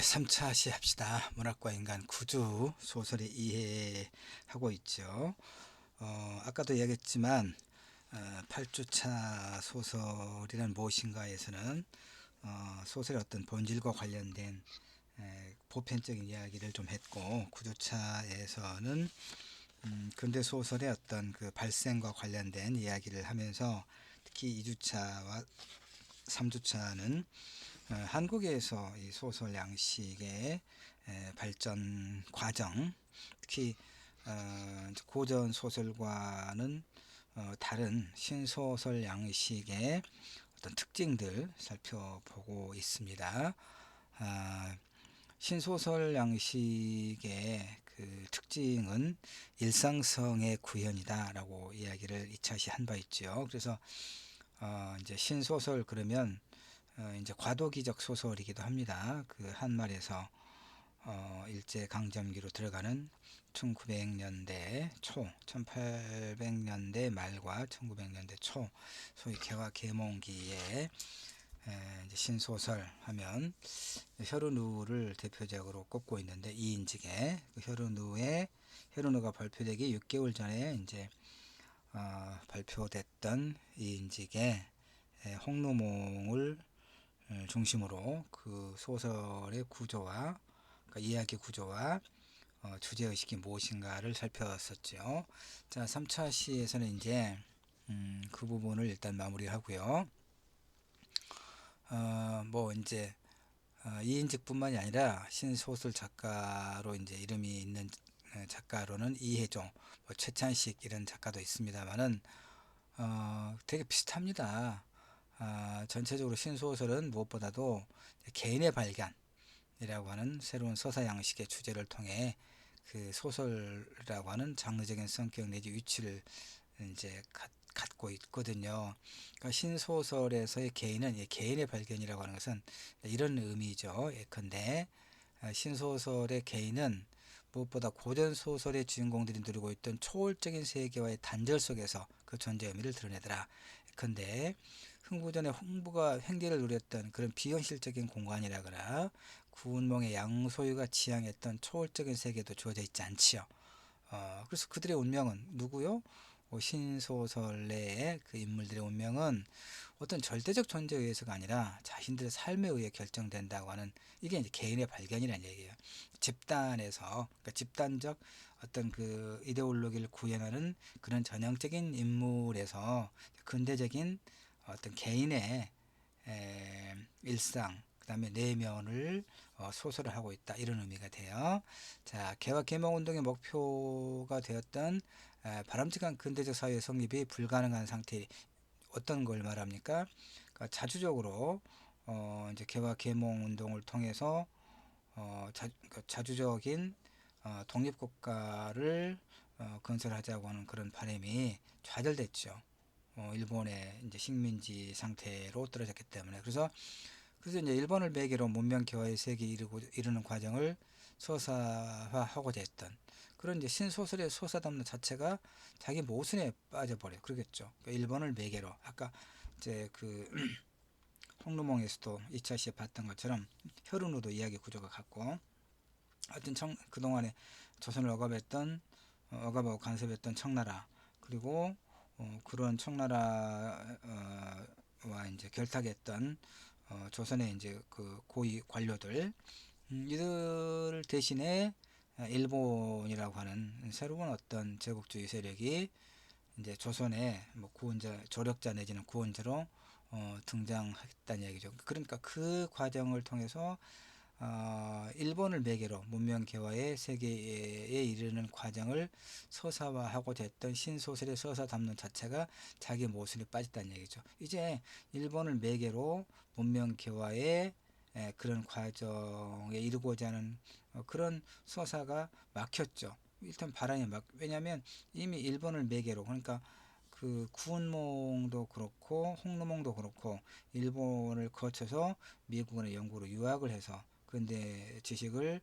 3차 시합시다. 문학과 인간 구주 소설을 이해하고 있죠. 아까도 이야기했지만 8주차 소설이란 무엇인가에서는 소설의 어떤 본질과 관련된 보편적인 이야기를 좀 했고, 9주차에서는 근대 소설의 어떤 그 발생과 관련된 이야기를 하면서 특히 2주차와 3주차는 한국에서 이 소설 양식의 발전 과정, 특히 고전 소설과는 다른 신소설 양식의 어떤 특징들 살펴보고 있습니다. 신소설 양식의 그 특징은 일상성의 구현이다라고 이야기를 이차시 한 바 있죠. 그래서 이제 신소설 그러면 이제 과도기적 소설이기도 합니다. 그 한말에서 일제 강점기로 들어가는 1900년대 초, 1800년대 말과 1900년대 초, 소위 개화 계몽기에 이제 신소설 하면 혈흔우를 대표적으로 꼽고 있는데, 이인직의 그 혈흔우가 발표되기 6개월 전에 이제 발표됐던 이인직의 홍루몽을 중심으로 그 소설의 구조와, 그러니까 이야기 구조와 주제의식이 무엇인가를 살펴봤었죠. 자, 3차 시에서는 이제 그 부분을 일단 마무리하고요. 뭐 이제 이인직뿐만이 아니라 신소설 작가로 이제 이름이 있는 작가로는 이혜종, 뭐 최찬식 이런 작가도 있습니다만은 되게 비슷합니다. 전체적으로 신소설은 무엇보다도 개인의 발견이라고 하는 새로운 서사 양식의 주제를 통해 그 소설이라고 하는 장르적인 성격 내지 위치를 이제 갖고 있거든요. 그러니까 신소설에서의 개인은 개인의 발견이라고 하는 것은 이런 의미죠. 예컨대 신소설의 개인은 무엇보다 고전 소설의 주인공들이 누리고 있던 초월적인 세계와의 단절 속에서 그 존재 의미를 드러내더라. 예컨대 흥부전의 흥부가 횡재를 누렸던 그런 비현실적인 공간이라거나 구운몽의 양소유가 지향했던 초월적인 세계도 주어져 있지 않지요. 그래서 그들의 운명은 누구요? 신소설 내의 그 인물들의 운명은 어떤 절대적 존재에 의해서가 아니라 자신들의 삶에 의해 결정된다고 하는, 이게 이제 개인의 발견이라는 얘기예요. 집단에서, 그러니까 집단적 어떤 그 이데올로기를 구현하는 그런 전형적인 인물에서 근대적인 어떤 개인의 일상, 그 다음에 내면을 소설을 하고 있다, 이런 의미가 돼요. 자, 개화 개몽운동의 목표가 되었던 바람직한 근대적 사회의 성립이 불가능한 상태, 어떤 걸 말합니까? 그러니까 자주적으로 이제 개화 개몽운동을 통해서 그러니까 자주적인 독립국가를 건설하자고 하는 그런 바람이 좌절됐죠. 일본의 이제 식민지 상태로 떨어졌기 때문에. 그래서 이제 일본을 매개로 문명 개화의 세계에 이르는 과정을 서사화하고자 했던 그런 이제 신소설의 서사 담론 자체가 자기 모순에 빠져버려. 그러겠죠. 그러니까 일본을 매개로, 아까 이제 그 홍루몽에서도 2차 시에 봤던 것처럼 혈흔우도 이야기 구조가 같고, 하여튼 그동안에 조선을 억압하고 간섭했던 청나라, 그리고 그런 청나라와 이제 결탁했던 조선의 이제 그 고위 관료들, 이들 대신에 일본이라고 하는 새로운 어떤 제국주의 세력이 이제 조선의 뭐 구원자, 조력자 내지는 구원자로 등장했다는 얘기죠. 그러니까 그 과정을 통해서 일본을 매개로 문명 개화의 세계에 이르는 과정을 서사화하고자 했던 신소설의 서사 담론 자체가 자기 모순에 빠졌다는 얘기죠. 이제 일본을 매개로 문명 개화의 그런 과정에 이르고자 하는 그런 서사가 막혔죠. 일단 바람이 왜냐하면 이미 일본을 매개로, 그러니까 그 구운몽도 그렇고 홍루몽도 그렇고 일본을 거쳐서 미국이나 영국으로 유학을 해서 근대 지식을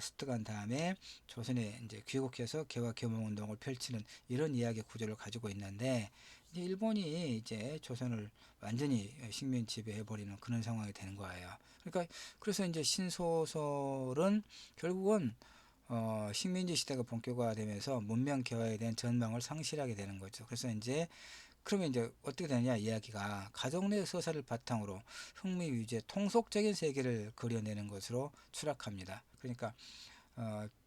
습득한 다음에 조선에 이제 귀국해서 개화 개몽 운동을 펼치는 이런 이야기 구조를 가지고 있는데, 이제 일본이 이제 조선을 완전히 식민 지배해 버리는 그런 상황이 되는 거예요. 그러니까 그래서 이제 신소설은 결국은 식민지 시대가 본격화되면서 문명 개화에 대한 전망을 상실하게 되는 거죠. 그래서 이제 그러면 이제 어떻게 되느냐 이야기가 가족 내 서사를 바탕으로 흥미 위주의 통속적인 세계를 그려내는 것으로 추락합니다. 그러니까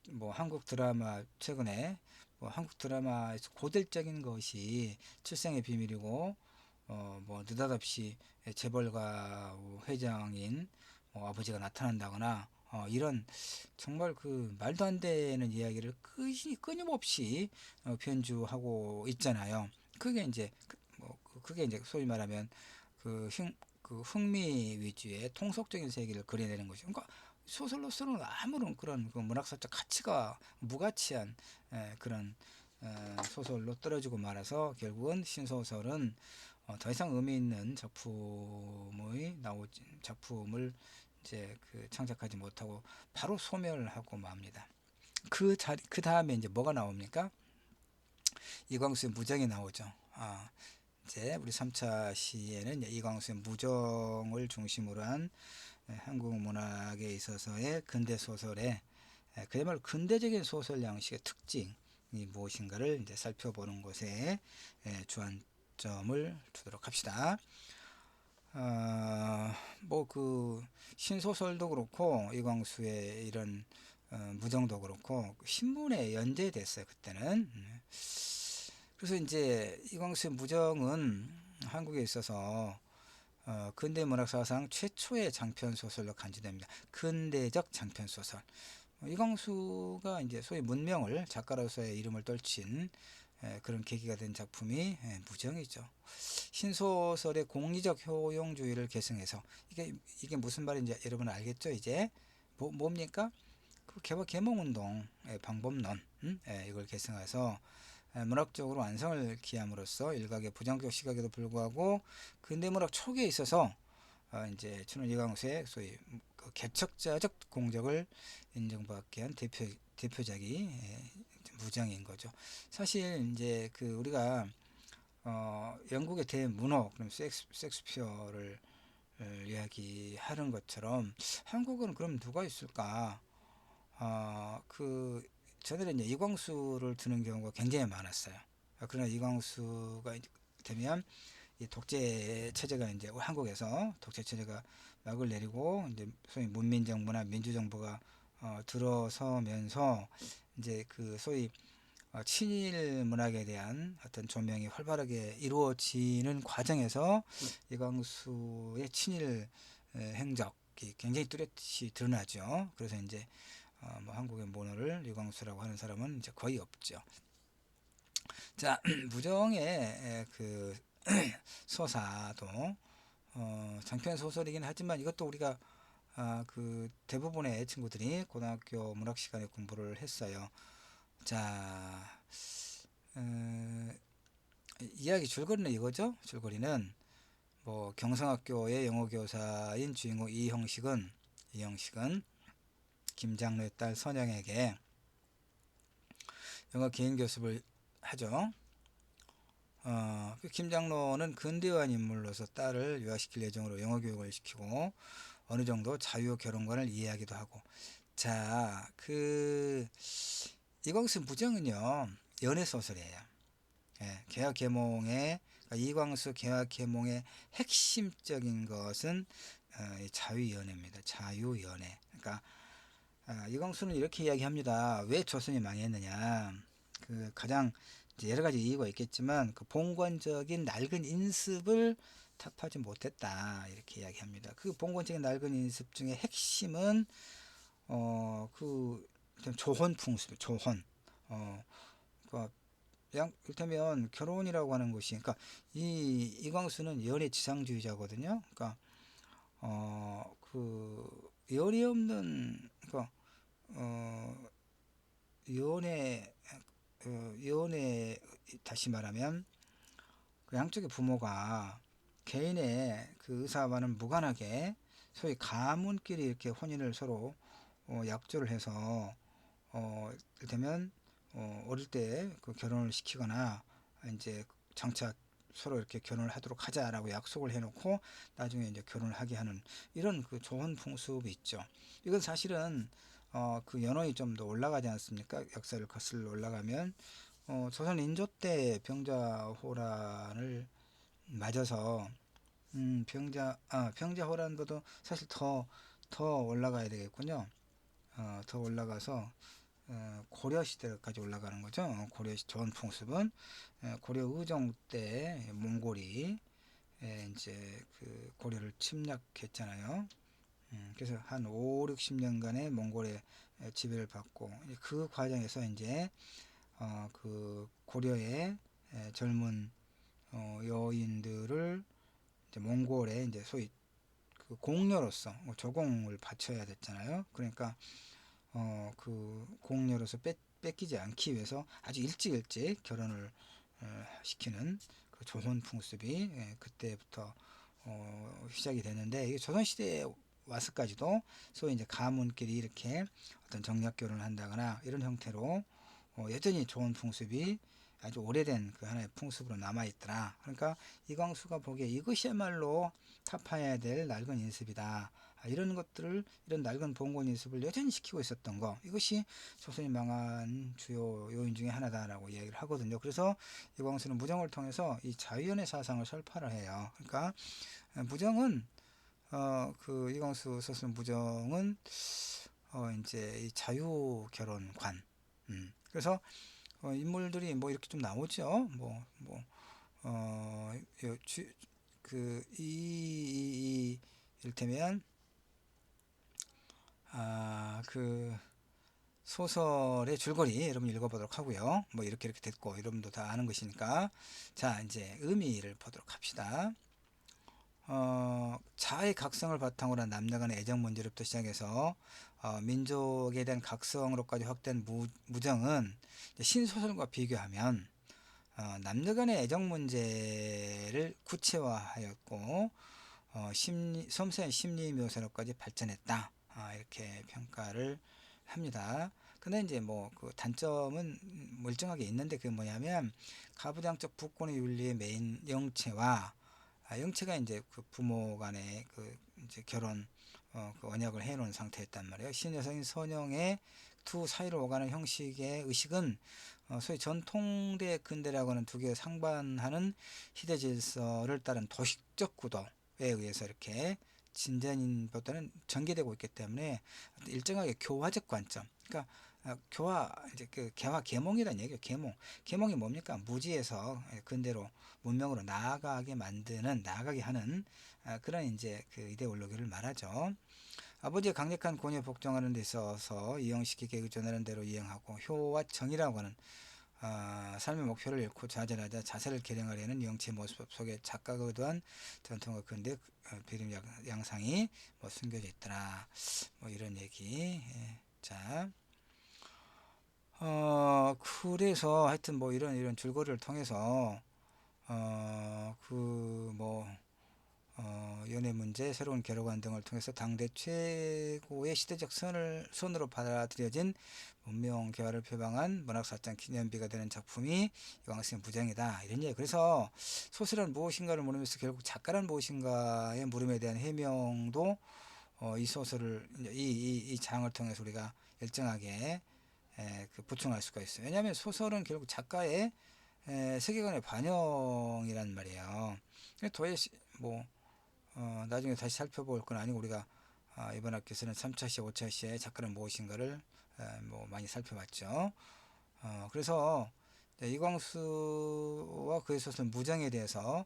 뭐 한국 드라마 최근에 뭐 한국 드라마에서 고질적인 것이 출생의 비밀이고 뭐 느닷없이 재벌가 회장인 아버지가 나타난다거나 이런 정말 그 말도 안 되는 이야기를 끊임없이 편주하고 있잖아요. 그게 이제 그게 이제 소위 말하면 그 흥미 위주의 통속적인 세계를 그려내는 거죠. 그러니까 소설로서는 아무런 그런 그 문학사적 가치가 무가치한 그런 소설로 떨어지고 말아서 결국은 신소설은 더 이상 의미 있는 작품을 이제 그 창작하지 못하고 바로 소멸하고 맙니다. 그 다음에 이제 뭐가 나옵니까? 이광수의 무정이 나오죠. 이제 우리 3차 시에는 이광수의 무정을 중심으로 한 한국 문학에 있어서의 근대 소설의 그야말로 근대적인 소설 양식의 특징이 무엇인가를 이제 살펴보는 것에 주안점을 두도록 합시다. 뭐 그 신소설도 그렇고 이광수의 이런 무정도 그렇고 신문에 연재됐어요 그때는. 그래서 이제 이광수의 무정은 한국에 있어서 근대 문학 사상 최초의 장편 소설로 간주됩니다. 근대적 장편 소설. 이광수가 이제 소위 문명을 작가로서의 이름을 떨친 그런 계기가 된 작품이 무정이죠. 신소설의 공리적 효용주의를 계승해서 이게 무슨 말인지 여러분 알겠죠? 이제 뭡니까? 그 개몽운동의 방법론 이걸 계승해서 문학적으로 완성을 기함으로써 일각의 부정적 시각에도 불구하고 근대문학 초기에 있어서 이제 춘원 이광수의 소위 그 개척자적 공적을 인정받게 한 대표작이 무정인 거죠. 사실 이제 그 우리가 영국의 대문호 그럼 섹스피어를 이야기하는 것처럼 한국은 그럼 누가 있을까? 그 저들은 이제 이광수를 드는 경우가 굉장히 많았어요. 그러나 이광수가 되면 이 독재 체제가 이제 한국에서 독재 체제가 막을 내리고 이제 소위 문민정부나 민주정부가 들어서면서 이제 그 소위 친일 문학에 대한 어떤 조명이 활발하게 이루어지는 과정에서 이광수의 친일 행적이 굉장히 뚜렷이 드러나죠. 그래서 이제 뭐 한국의 모노를 이광수라고 하는 사람은 이제 거의 없죠. 자, 무정의 그 서사도 장편 소설이긴 하지만 이것도 우리가 그 대부분의 친구들이 고등학교 문학 시간에 공부를 했어요. 자, 이야기 줄거리는 이거죠. 줄거리는 뭐 경성학교의 영어 교사인 주인공 이형식은 김장로의 딸 선영에게 영어 개인 교습을 하죠. 그 김장로는 근대화한 인물로서 딸을 유학시킬 예정으로 영어 교육을 시키고 어느 정도 자유 결혼관을 이해하기도 하고. 자, 그 이광수 무정은요 연애 소설이에요. 개화 계몽의 그러니까 이광수 개화 계몽의 핵심적인 것은 자유 연애입니다. 자유 연애. 그러니까 이광수는 이렇게 이야기합니다. 왜 조선이 망했느냐? 그 가장 이제 여러 가지 이유가 있겠지만 그 봉건적인 낡은 인습을 타파하지 못했다 이렇게 이야기합니다. 그 봉건적인 낡은 인습 중에 핵심은 그 조혼 풍습, 조혼. 그러니까 이를테면 결혼이라고 하는 것이, 그러니까 이광수는 연애 지상주의자거든요. 그러니까 그 열이 없는 그러니까 연애 연애 다시 말하면 그 양쪽의 부모가 개인의 그 의사와는 무관하게 소위 가문끼리 이렇게 혼인을 서로 약조를 해서 이를테면 어릴 때 그 결혼을 시키거나 이제 장차 서로 이렇게 결혼을 하도록 하자라고 약속을 해놓고 나중에 이제 결혼을 하게 하는 이런 그 좋은 풍습이 있죠. 이건 사실은 그 연원이 좀 더 올라가지 않습니까? 역사를 거슬러 올라가면 조선 인조 때 병자호란을 맞아서 병자호란보다 사실 더 올라가야 되겠군요. 더 올라가서 고려 시대까지 올라가는 거죠. 고려 좋은 풍습은 고려 의종 때 몽골이 이제 그 고려를 침략했잖아요. 그래서 한 5, 60년간의 몽골의 지배를 받고 그 과정에서 이제 그 고려의 젊은 여인들을 이제 몽골에 이제 소위 그 공녀로서 조공을 바쳐야 됐잖아요. 그러니까 그 공녀로서 뺏기지 않기 위해서 아주 일찍 결혼을 시키는 그 조선 풍습이 그때부터 시작이 됐는데 이게 조선 시대에 와서까지도 소위 이제 가문끼리 이렇게 어떤 정략 결혼을 한다거나 이런 형태로 여전히 좋은 풍습이 아주 오래된 그 하나의 풍습으로 남아있더라. 그러니까 이광수가 보기에 이것이야말로 타파해야 될 낡은 인습이다. 이런 것들을 이런 낡은 봉건 인습을 여전히 시키고 있었던 거 이것이 조선이 망한 주요 요인 중에 하나다라고 이야기를 하거든요. 그래서 이광수는 무정을 통해서 이 자유연의 사상을 설파를 해요. 그러니까 무정은 그 이광수 소설 무정은 이제 이 자유 결혼관 그래서 인물들이 뭐 이렇게 좀 나오죠. 어, 이를테면, 그, 소설의 줄거리 여러분 읽어보도록 하고요. 뭐 이렇게 됐고, 여러분도 다 아는 것이니까. 자, 이제 의미를 보도록 합시다. 자아의 각성을 바탕으로 한 남녀 간의 애정 문제로부터 시작해서 민족에 대한 각성으로까지 확대한 무정은 신소설과 비교하면 남녀 간의 애정 문제를 구체화하였고 섬세한 심리 묘사로까지 발전했다. 이렇게 평가를 합니다. 근데 이제 뭐 그 단점은 멀쩡하게 있는데 그게 뭐냐면 가부장적 부권의 윤리의 메인 영체와 영체가 이제 그 부모 간의 그 이제 결혼 그 언약을 해놓은 상태였단 말이에요. 신여성인 선영의 두 사이를 오가는 형식의 의식은 소위 전통대 근대라고 하는 두 개가 상반하는 시대 질서를 따른 도식적 구도에 의해서 이렇게 진전인보다는 전개되고 있기 때문에 일정하게 교화적 관점. 그러니까 교화 이제 그 개화 계몽이라는 얘기예요. 계몽이 뭡니까? 무지에서 근대로 문명으로 나아가게 하는 그런 이제 그 이데올로기를 말하죠. 아버지의 강력한 권위에 복종하는 데 있어서 이용시키게 의존하는 대로 이행하고 효와 정의라고 하는 삶의 목표를 잃고 좌절하자 자세를 개량하려는 영체 모습 속에 작가가 의도한 전통과 근대 비림 양상이 뭐 숨겨져 있더라. 뭐 이런 얘기. 자, 그래서 하여튼 뭐 이런 줄거리를 통해서 연애 문제, 새로운 결혼관 등을 통해서 당대 최고의 시대적 선으로 받아들여진 문명 개화를 표방한 문학사상 기념비가 되는 작품이 이광수의 무정이다. 이런 얘기. 그래서 소설은 무엇인가를 물으면서 결국 작가란 무엇인가의 물음에 대한 해명도 이 소설을 이 장을 통해서 우리가 일정하게 그 보충할 수가 있어요. 왜냐하면 소설은 결국 작가의 세계관의 반영이란 말이에요. 도에 뭐 나중에 다시 살펴볼 건 아니고 우리가 이번 학기에서는 3차시, 5차시의 작가는 무엇인가를 뭐 많이 살펴봤죠. 그래서 이광수와 그의 소설 무정에 대해서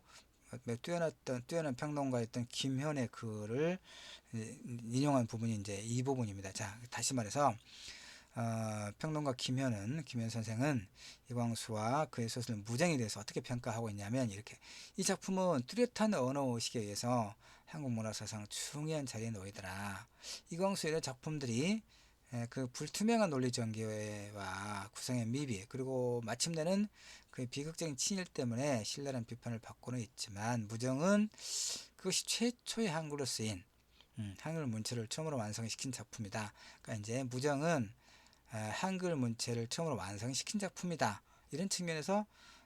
매우 뛰어난 평론가였던 김현의 글을 인용한 부분이 이제 이 부분입니다. 자, 다시 말해서 평론가 김현 선생은 이광수와 그의 소설 무정에 대해서 어떻게 평가하고 있냐면 이렇게 이 작품은 뚜렷한 언어의식에 의해서 한국 문화사상 중요한 자리에 놓이더라. 이광수의 이런 작품들이 그 불투명한 논리 전개와 구성의 미비 그리고 마침내는 그 비극적인 친일 때문에 신랄한 비판을 받고는 있지만 무정은 그것이 최초의 한글로 쓰인 한글 문체를 처음으로 완성시킨 작품이다. 그러니까 이제 무정은 한글 문체를 처음으로 완성시킨 작품이다. 이런 측면에서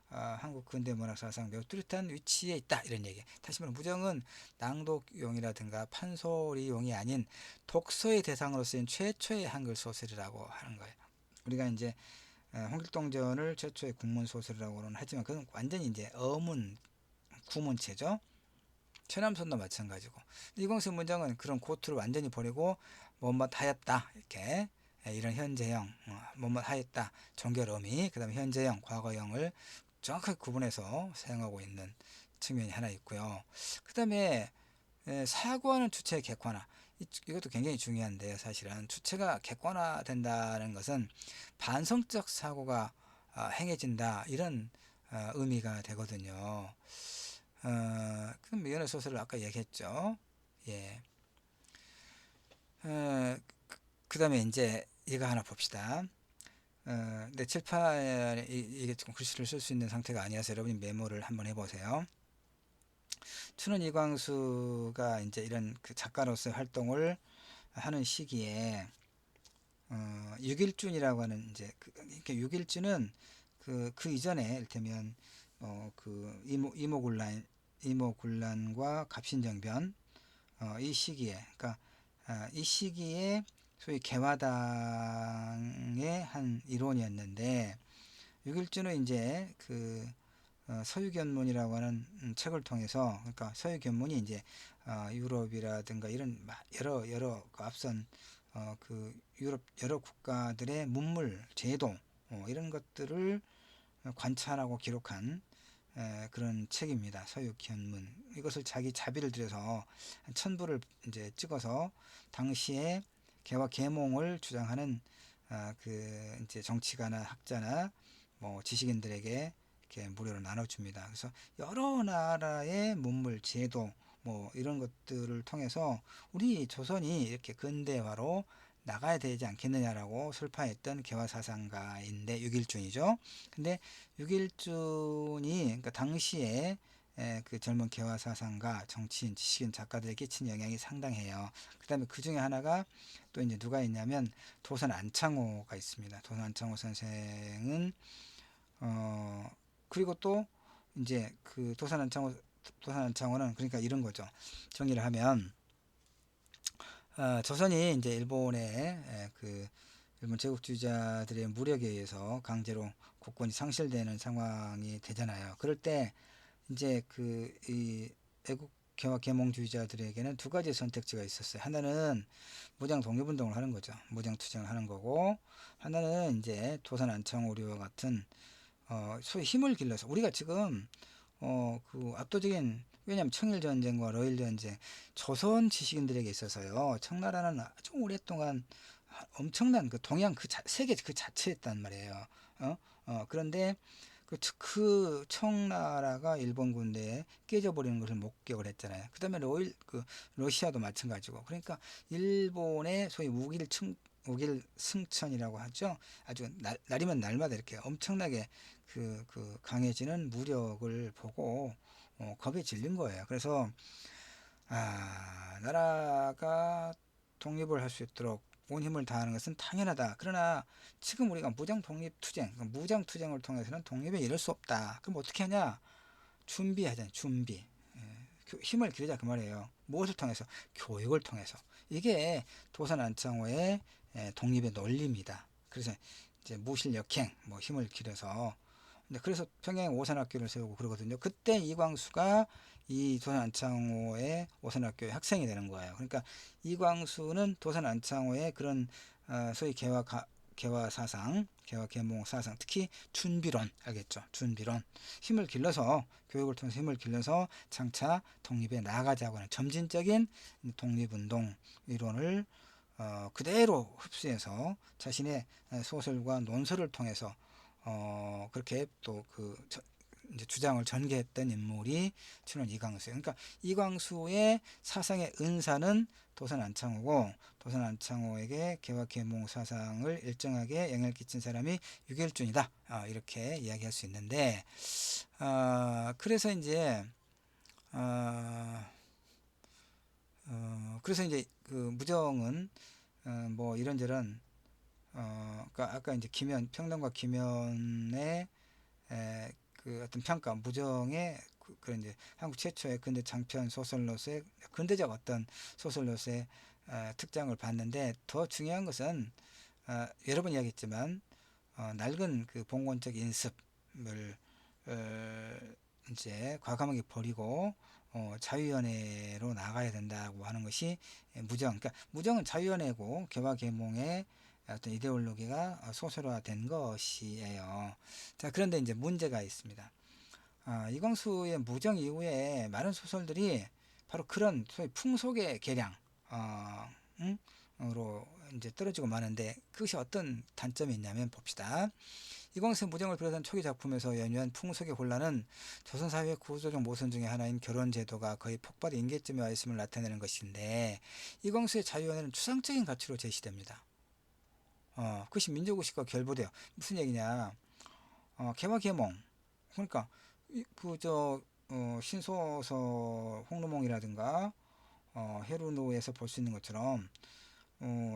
한국 근대 문학 사상 매우 뚜렷한 위치에 있다 이런 얘기. 다시 말해 무정은 낭독용이라든가 판소리용이 아닌 독서의 대상으로 쓰인 최초의 한글 소설이라고 하는 거예요. 우리가 이제 홍길동전을 최초의 국문 소설이라고는 하지만 그건 완전히 이제 어문 구문체죠. 천암선도 마찬가지고 이광수 문장은 그런 고투를 완전히 버리고 뭐뭐 하였다 이렇게 이런 현재형 뭐뭐 하였다 종결어미 그 다음에 현재형 과거형을 정확하게 구분해서 사용하고 있는 측면이 하나 있고요. 그 다음에 사고하는 주체의 객관화 이것도 굉장히 중요한데요. 사실은 주체가 객관화된다는 것은 반성적 사고가 행해진다 이런 의미가 되거든요. 그럼 연애 소설을 아까 얘기했죠. 예. 그 다음에 이제 이거 하나 봅시다. 내 칠판에 이게 조금 글씨를 쓸 수 있는 상태가 아니어서 여러분이 메모를 한번 해보세요. 춘원 이광수가 이제 이런 그 작가로서 활동을 하는 시기에 6일준이라고 하는 이제 이렇게 6일준은 그 이전에 이를테면 그 이모군란과 갑신정변 이 시기에 그러니까 이 시기에 소위 개화당의 한 일원이었는데 6일주는 이제 그 서유견문이라고 하는 책을 통해서 그러니까 서유견문이 이제 유럽이라든가 이런 여러 그 앞선 그 유럽 여러 국가들의 문물 제도 이런 것들을 관찰하고 기록한 그런 책입니다. 서유견문 이것을 자기 자비를 들여서 한 1000부를 이제 찍어서 당시에 개화 계몽을 주장하는 그 이제 정치가나 학자나 뭐 지식인들에게 이렇게 무료로 나눠줍니다. 그래서 여러 나라의 문물 제도 뭐 이런 것들을 통해서 우리 조선이 이렇게 근대화로 나가야 되지 않겠느냐라고 설파했던 개화사상가인데 6일준이죠. 근데 6일준이 그러니까 당시에 그 젊은 개화사상가, 정치인, 지식인, 작가들에게 끼친 영향이 상당해요. 그 다음에 그 중에 하나가 또 이제 누가 있냐면 도산 안창호가 있습니다. 도산 안창호 선생은 그리고 또 이제 그 도산 안창호는 그러니까 이런 거죠. 정리를 하면 조선이 이제 일본의 그 일본 제국주의자들의 무력에 의해서 강제로 국권이 상실되는 상황이 되잖아요. 그럴 때 이제 그 이 애국 개화 계몽주의자들에게는 두 가지 선택지가 있었어요. 하나는 무장 독립운동을 하는 거죠. 무장 투쟁을 하는 거고, 하나는 이제 도산 안창호류와 같은 소위 힘을 길러서 우리가 지금 그 압도적인 왜냐하면 청일전쟁과 러일전쟁 조선 지식인들에게 있어서요 청나라는 아주 오랫동안 엄청난 그 동양 세계 그 자체였단 말이에요. 그런데 그 청나라가 일본 군대에 깨져버리는 것을 목격을 했잖아요. 그 다음에 러시아도 마찬가지고. 그러니까 일본의 소위 우길 승천이라고 하죠. 아주 날이면 날마다 이렇게 엄청나게 그 강해지는 무력을 보고 겁에 질린 거예요. 그래서 나라가 독립을 할 수 있도록 온 힘을 다하는 것은 당연하다. 그러나 지금 우리가 무장 독립투쟁, 무장 투쟁을 통해서는 독립에 이를 수 없다. 그럼 어떻게 하냐? 준비하잖아요. 준비. 힘을 기르자 그 말이에요. 무엇을 통해서? 교육을 통해서. 이게 도산 안창호의 독립의 논리입니다. 그래서 이제 무실역행, 뭐 힘을 기려서 그래서 평양에 오산학교를 세우고 그러거든요. 그때 이광수가 이 도산 안창호의 오산학교의 학생이 되는 거예요. 그러니까 이광수는 도산 안창호의 그런 소위 개화 사상, 개화 계몽 사상, 특히 준비론 알겠죠? 준비론 힘을 길러서 교육을 통해서 힘을 길러서 장차 독립에 나아가자고 하는 점진적인 독립운동 이론을 그대로 흡수해서 자신의 소설과 논설을 통해서 그렇게 또 이제 주장을 전개했던 인물이 춘원 이광수예요. 그러니까 이광수의 사상의 은사는 도산 안창호고 도산 안창호에게 개화 계몽 사상을 일정하게 영향을 끼친 사람이 유길준이다. 이렇게 이야기할 수 있는데 그래서 이제 그 무정은 뭐 이런저런 그러니까 아까 이제 평론가 김현의 그 어떤 평가 무정의 그런 이제 한국 최초의 근대 장편 소설로서의 근대적 어떤 소설로서의 특장을 봤는데, 더 중요한 것은 여러 번 이야기했지만 낡은 그 봉건적 인습을 이제 과감하게 버리고 자유연애로 나가야 된다고 하는 것이 무정. 그러니까 무정은 자유연애고 개화개몽의 어떤 이데올로기가 소설화된 것이에요. 자, 그런데 이제 문제가 있습니다. 이광수의 무정 이후에 많은 소설들이 바로 그런 소위 풍속의 개량 으로 이제 떨어지고 마는데, 그것이 어떤 단점이 있냐면 봅시다. 이광수의 무정을 비롯한 초기 작품에서 연유한 풍속의 혼란은 조선사회의 구조적 모순 중의 하나인 결혼제도가 거의 폭발 임계점에 와 있음을 나타내는 것인데, 이광수의 자유연애는 추상적인 가치로 제시됩니다. 그것이 민족의식과 결부돼요. 무슨 얘기냐? 개화개몽, 그러니까 그저 신소서 홍루몽이라든가 헤루노에서 볼 수 있는 것처럼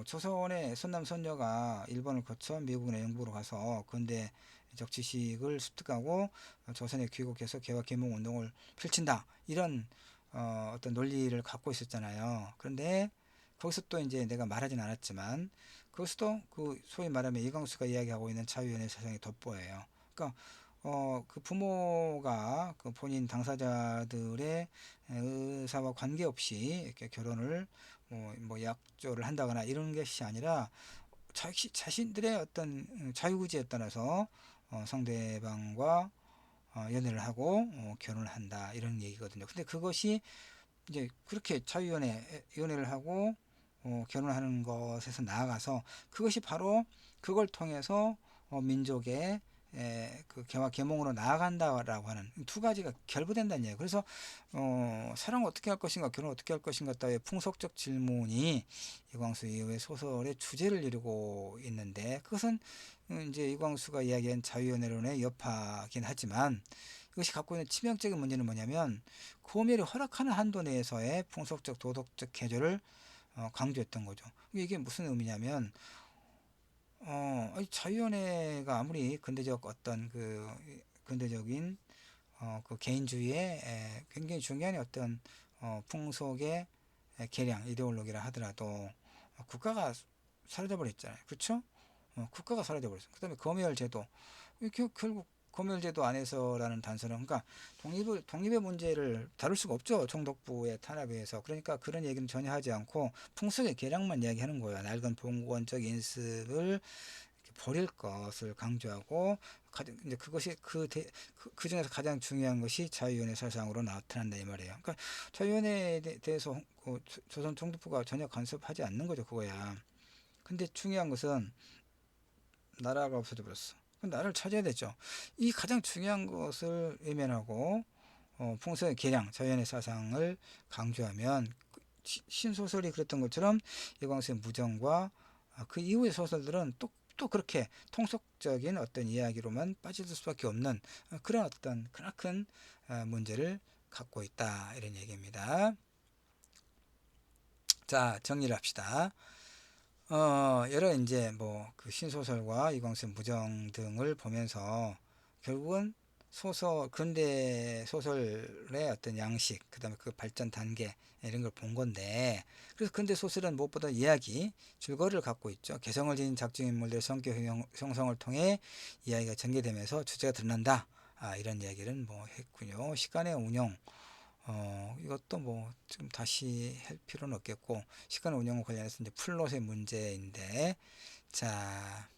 조선의 선남 선녀가 일본을 거쳐 미국이나 영국으로 가서 근대적 지식을 습득하고 조선에 귀국해서 개화개몽 운동을 펼친다, 이런 어떤 논리를 갖고 있었잖아요. 그런데 거기서 또 이제 내가 말하진 않았지만, 그것도 그 소위 말하면 이광수가 이야기하고 있는 자유연애 사상의 돋보여요. 그러니까 그 부모가 그 본인 당사자들의 의사와 관계없이 이렇게 결혼을 뭐 약조를 한다거나 이런 것이 아니라 자신들의 어떤 자유의지에 따라서 상대방과 연애를 하고 결혼을 한다, 이런 얘기거든요. 근데 그것이 이제 그렇게 연애를 하고 결혼하는 것에서 나아가서, 그것이 바로 그걸 통해서 민족의 그 개화 계몽으로 나아간다라고 하는 두 가지가 결부된다는 얘기예요. 그래서 사랑 어떻게 할 것인가, 결혼 어떻게 할 것인가 따위의 풍속적 질문이 이광수 이후의 소설의 주제를 이루고 있는데, 그것은 이제 이광수가 이야기한 자유연애론의 여파긴 하지만, 이것이 갖고 있는 치명적인 문제는 뭐냐면, 고멜이 허락하는 한도 내에서의 풍속적 도덕적 계절을 강조했던 거죠. 이게 무슨 의미냐면, 자유연애가 아무리 근대적 어떤 그 근대적인 그 개인주의의 굉장히 중요한 어떤 풍속의 개량 이데올로기라 하더라도 국가가 사라져 버렸잖아요. 그렇죠? 국가가 사라져 버렸어요. 그다음에 검열제도, 결국 검열제도 안에서라는 단서는, 그러니까 독립의 문제를 다룰 수가 없죠. 총독부의 탄압에 의해서. 그러니까 그런 얘기는 전혀 하지 않고 풍속의 개량만 이야기하는 거예요. 낡은 봉건적 인습을 버릴 것을 강조하고, 이제 그것이 그 중에서 가장 중요한 것이 자유연애 사상으로 나타난다, 이 말이에요. 그러니까 자유연애에 대해서 조선 총독부가 전혀 간섭하지 않는 거죠, 그거야. 근데 중요한 것은 나라가 없어져 버렸어. 나라를 찾아야 되죠. 이 가장 중요한 것을 외면하고 풍속의 개량, 자연의 사상을 강조하면, 신소설이 그랬던 것처럼 이광수의 무정과 그 이후의 소설들은 또 그렇게 통속적인 어떤 이야기로만 빠질 수밖에 없는 그런 어떤 크나큰 문제를 갖고 있다, 이런 얘기입니다. 자, 정리를 합시다. 여러 이제 뭐 그 신소설과 이광수의 무정 등을 보면서 결국은 근대 소설의 어떤 양식, 그 다음에 그 발전 단계, 이런 걸 본 건데, 그래서 근대 소설은 무엇보다 이야기, 줄거리를 갖고 있죠. 개성을 지닌 작중 인물들의 성격 형성을 통해 이야기가 전개되면서 주제가 드러난다. 이런 이야기를 뭐 했군요. 시간의 운용, 이것도 뭐 지금 다시 할 필요는 없겠고, 시간 운영과 관련해서 이제 플롯의 문제인데, 자,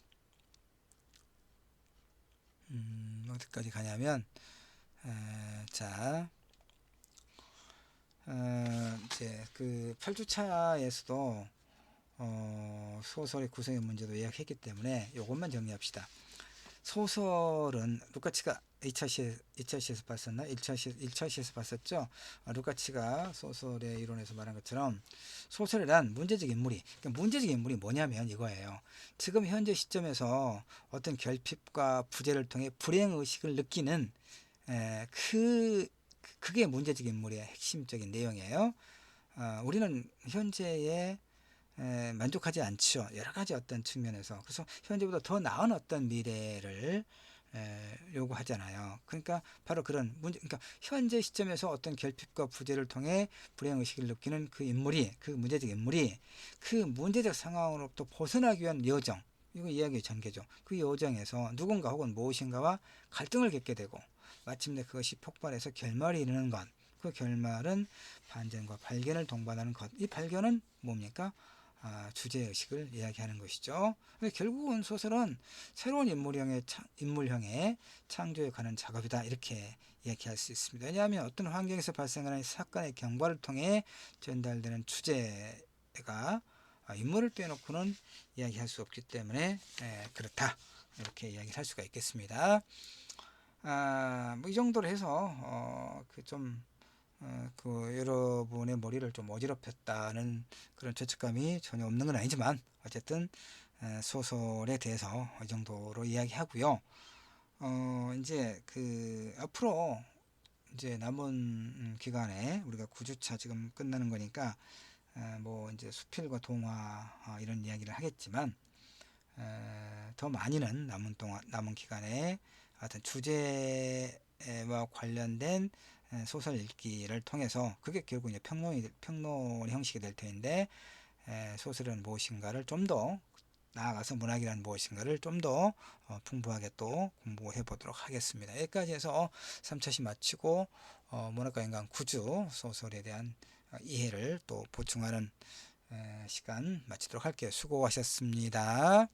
어디까지 가냐면, 자, 이제 그 8주차에서도 소설의 구성의 문제도 이야기했기 때문에 이것만 정리합시다. 소설은 루카치가 2차 시에서 봤었나? 1차 시에서 봤었죠? 루카치가 소설의 이론에서 말한 것처럼 소설이란 문제적 인물이, 그러니까 문제적 인물이 뭐냐면 이거예요. 지금 현재 시점에서 어떤 결핍과 부재를 통해 불행의식을 느끼는 그게 문제적 인물의 핵심적인 내용이에요. 우리는 현재의 만족하지 않죠. 여러 가지 어떤 측면에서. 그래서 현재보다 더 나은 어떤 미래를 요구하잖아요. 그러니까 바로 그런 문제, 그러니까 현재 시점에서 어떤 결핍과 부재를 통해 불행의식을 느끼는 그 인물이, 그 문제적 인물이 그 문제적 상황으로부터 벗어나기 위한 여정, 이거 이야기의 전개죠. 그 여정에서 누군가 혹은 무엇인가와 갈등을 겪게 되고 마침내 그것이 폭발해서 결말에 이르는 것. 그 결말은 반전과 발견을 동반하는 것. 이 발견은 뭡니까? 주제의식을 이야기하는 것이죠. 결국은 소설은 새로운 인물형의 창조에 관한 작업이다. 이렇게 이야기할 수 있습니다. 왜냐하면 어떤 환경에서 발생하는 사건의 경과를 통해 전달되는 주제가 인물을 빼놓고는 이야기할 수 없기 때문에 그렇다. 이렇게 이야기를 할 수가 있겠습니다. 뭐 이 정도로 해서 그 여러분의 머리를 좀 어지럽혔다는 그런 죄책감이 전혀 없는 건 아니지만 어쨌든 소설에 대해서 이 정도로 이야기하고요. 이제 그 앞으로 이제 남은 기간에 우리가 9주차 지금 끝나는 거니까 뭐 이제 수필과 동화 이런 이야기를 하겠지만 더 많이는 남은 기간에 어떤 주제와 관련된 소설 읽기를 통해서 그게 결국 이제 평론 형식이 될 텐데 소설은 무엇인가를 좀 더 나아가서 문학이란 무엇인가를 좀 더 풍부하게 또 공부해 보도록 하겠습니다. 여기까지 해서 3차시 마치고 문학과 인간 구주 소설에 대한 이해를 또 보충하는 시간 마치도록 할게요. 수고하셨습니다.